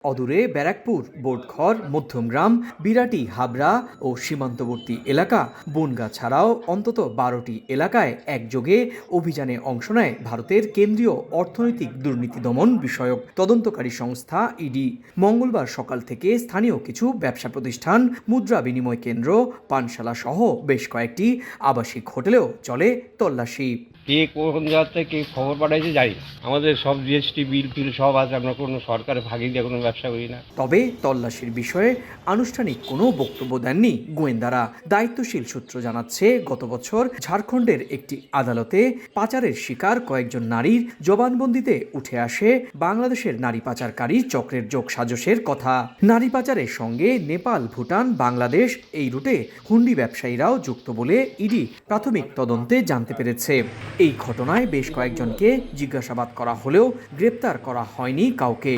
অদূরে ব্যারাকপুর, বোর্ডখর, মধ্যমগ্রাম, বিরাটি, হাবড়া ও সীমান্তবর্তী এলাকা বনগাঁ ছাড়াও অন্তত 12টি এলাকায় একযোগে অভিযানে অংশ নেয় ভারতের কেন্দ্রীয় অর্থনৈতিক দুর্নীতি দমন বিষয়ক তদন্তকারী সংস্থা ইডি। মঙ্গলবার সকাল থেকে স্থানীয় কিছু ব্যবসা প্রতিষ্ঠান, মুদ্রা বিনিময় কেন্দ্র, পানশালা সহ বেশ কয়েকটি আবাসিক হোটেলেও চলে তল্লাশি। কে কোন জায়গা থেকে খবর পাঠাইছে জানি না। আমাদের সব জিএসটি বিল ফিল সব আছে, আমরা কোনো সরকারের ফাঁকি দিয়ে কোনো ব্যবসা করি না। তবে তল্লাশির বিষয়ে আনুষ্ঠানিক কোনো বক্তব্য দেননি গোয়েন্দারা। দায়িত্বশীল সূত্র জানাচ্ছে, গত বছর ঝাড়খণ্ডের একটি আদালতে পাচারের শিকার কয়েকজন নারীর জবানবন্দিতে উঠে আসে বাংলাদেশের নারী পাচারকারী চক্রের যোগসাজশের কথা। নারী পাচারের সঙ্গে নেপাল, ভুটান, বাংলাদেশ এই রুটে হুন্ডি ব্যবসায়ীরাও যুক্ত বলে ইডি প্রাথমিক তদন্তে জানতে পেরেছে। এই ঘটনায় বেশ কয়েকজনকে জিজ্ঞাসাবাদ করা হলেও গ্রেপ্তার করা হয়নি কাউকে।